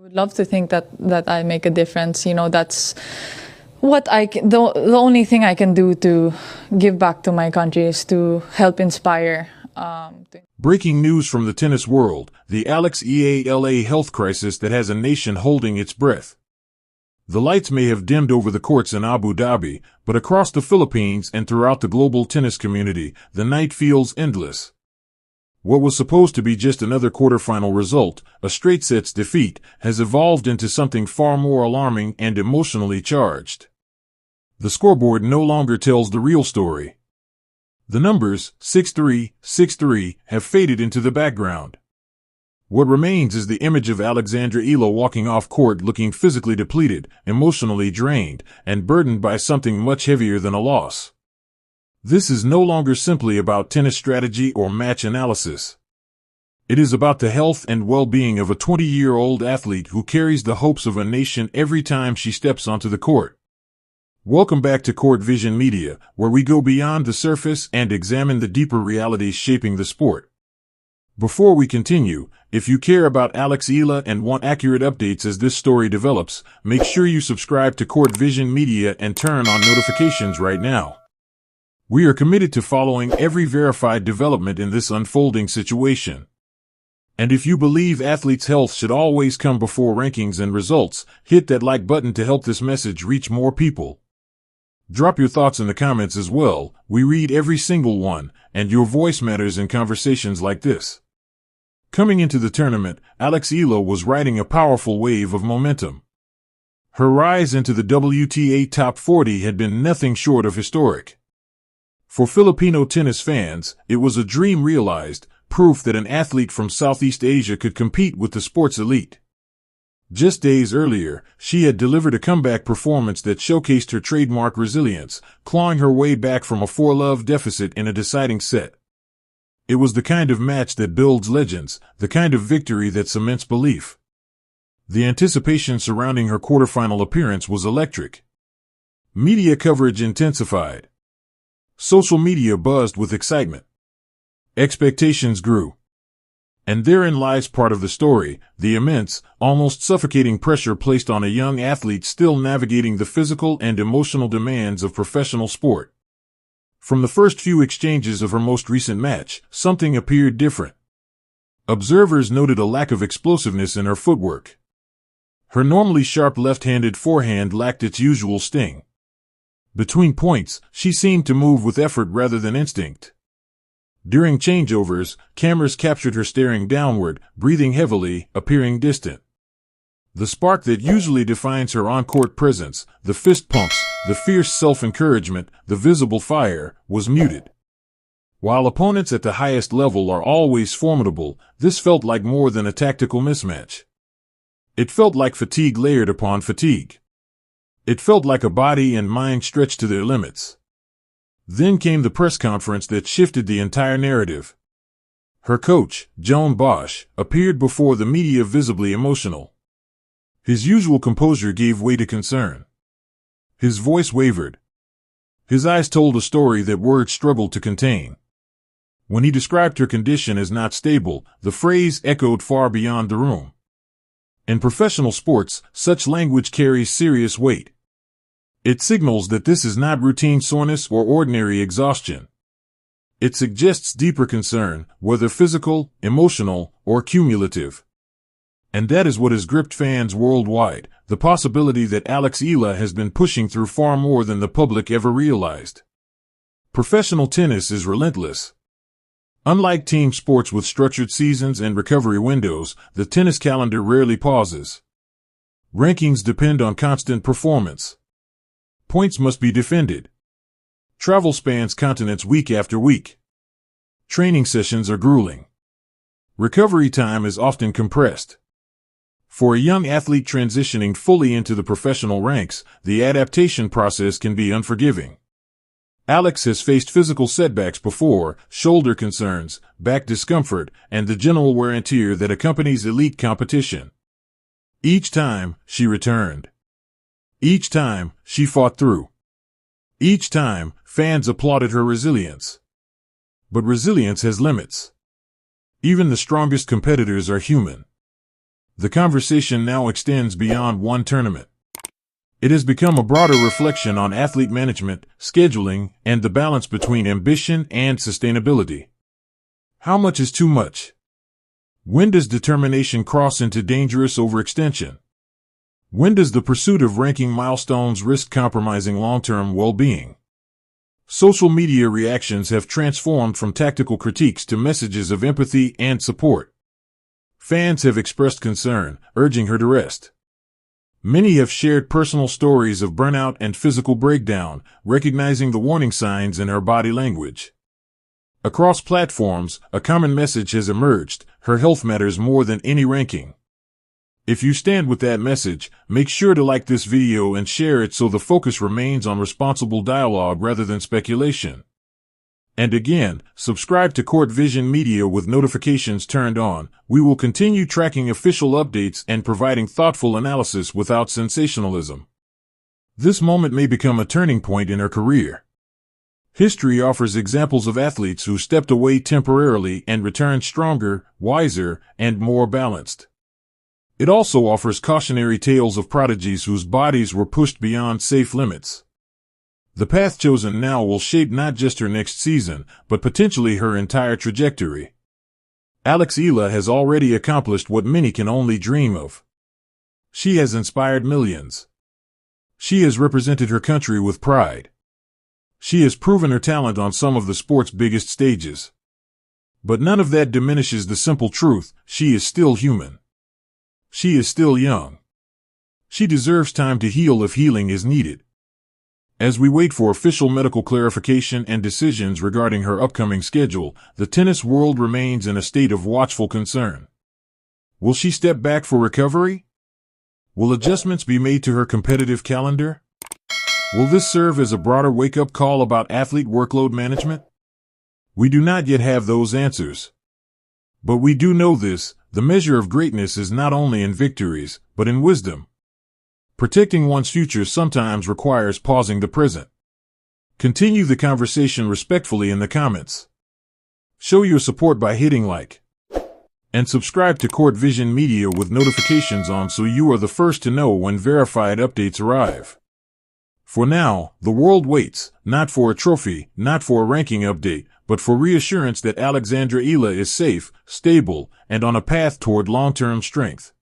would love to think that I make a difference. That's what the only thing I can do to give back to my country is to help inspire. Breaking news from the tennis world, the Alexandra Eala health crisis that has a nation holding its breath. The lights may have dimmed over the courts in Abu Dhabi, but across the Philippines and throughout the global tennis community, the night feels endless. What was supposed to be just another quarterfinal result, a straight sets defeat, has evolved into something far more alarming and emotionally charged. The scoreboard no longer tells the real story. The numbers 6-3, 6-3 have faded into the background. What remains is the image of Alexandra Eala walking off court looking physically depleted, emotionally drained, and burdened by something much heavier than a loss. This is no longer simply about tennis strategy or match analysis. It is about the health and well-being of a 20-year-old athlete who carries the hopes of a nation every time she steps onto the court. Welcome back to Court Vision Media, where we go beyond the surface and examine the deeper realities shaping the sport. Before we continue, if you care about Alex Eala and want accurate updates as this story develops, make sure you subscribe to Court Vision Media and turn on notifications right now. We are committed to following every verified development in this unfolding situation. And if you believe athletes' health should always come before rankings and results, hit that like button to help this message reach more people. Drop your thoughts in the comments as well. We read every single one, and your voice matters in conversations like this. Coming into the tournament, Alex Eala was riding a powerful wave of momentum. Her rise into the WTA top 40 had been nothing short of historic. For Filipino tennis fans, it was a dream realized, proof that an athlete from Southeast Asia could compete with the sport's elite. Just days earlier, she had delivered a comeback performance that showcased her trademark resilience, clawing her way back from a 4-love deficit in a deciding set. It was the kind of match that builds legends, the kind of victory that cements belief. The anticipation surrounding her quarterfinal appearance was electric. Media coverage intensified. Social media buzzed with excitement. Expectations grew. And therein lies part of the story, the immense, almost suffocating pressure placed on a young athlete still navigating the physical and emotional demands of professional sport. From the first few exchanges of her most recent match, something appeared different. Observers noted a lack of explosiveness in her footwork. Her normally sharp left-handed forehand lacked its usual sting. Between points, she seemed to move with effort rather than instinct. During changeovers, cameras captured her staring downward, breathing heavily, appearing distant. The spark that usually defines her on-court presence, the fist pumps, the fierce self-encouragement, the visible fire, was muted. While opponents at the highest level are always formidable, this felt like more than a tactical mismatch. It felt like fatigue layered upon fatigue. It felt like a body and mind stretched to their limits. Then came the press conference that shifted the entire narrative. Her coach, John Bosch, appeared before the media visibly emotional. His usual composure gave way to concern. His voice wavered. His eyes told a story that words struggled to contain. When he described her condition as not stable, the phrase echoed far beyond the room. In professional sports, such language carries serious weight. It signals that this is not routine soreness or ordinary exhaustion. It suggests deeper concern, whether physical, emotional, or cumulative. And that is what has gripped fans worldwide, the possibility that Alex Eala has been pushing through far more than the public ever realized. Professional tennis is relentless. Unlike team sports with structured seasons and recovery windows, the tennis calendar rarely pauses. Rankings depend on constant performance. Points must be defended. Travel spans continents week after week. Training sessions are grueling. Recovery time is often compressed. For a young athlete transitioning fully into the professional ranks, the adaptation process can be unforgiving. Alex has faced physical setbacks before, shoulder concerns, back discomfort, and the general wear and tear that accompanies elite competition. Each time, she returned. Each time, she fought through. Each time, fans applauded her resilience. But resilience has limits. Even the strongest competitors are human. The conversation now extends beyond one tournament. It has become a broader reflection on athlete management, scheduling, and the balance between ambition and sustainability. How much is too much? When does determination cross into dangerous overextension? When does the pursuit of ranking milestones risk compromising long-term well-being? Social media reactions have transformed from tactical critiques to messages of empathy and support. Fans have expressed concern, urging her to rest. Many have shared personal stories of burnout and physical breakdown, recognizing the warning signs in her body language. Across platforms, a common message has emerged: her health matters more than any ranking. If you stand with that message, make sure to like this video and share it so the focus remains on responsible dialogue rather than speculation. And again, subscribe to Court Vision Media with notifications turned on. We will continue tracking official updates and providing thoughtful analysis without sensationalism. This moment may become a turning point in her career. History offers examples of athletes who stepped away temporarily and returned stronger, wiser, and more balanced. It also offers cautionary tales of prodigies whose bodies were pushed beyond safe limits. The path chosen now will shape not just her next season, but potentially her entire trajectory. Alexandra Eala has already accomplished what many can only dream of. She has inspired millions. She has represented her country with pride. She has proven her talent on some of the sport's biggest stages. But none of that diminishes the simple truth: she is still human. She is still young. She deserves time to heal if healing is needed. As we wait for official medical clarification and decisions regarding her upcoming schedule, the tennis world remains in a state of watchful concern. Will she step back for recovery? Will adjustments be made to her competitive calendar? Will this serve as a broader wake-up call about athlete workload management? We do not yet have those answers. But we do know this: the measure of greatness is not only in victories, but in wisdom. Protecting one's future sometimes requires pausing the present. Continue the conversation respectfully in the comments. Show your support by hitting like. And subscribe to Court Vision Media with notifications on so you are the first to know when verified updates arrive. For now, the world waits, not for a trophy, not for a ranking update, but for reassurance that Alexandra Eala is safe, stable, and on a path toward long-term strength.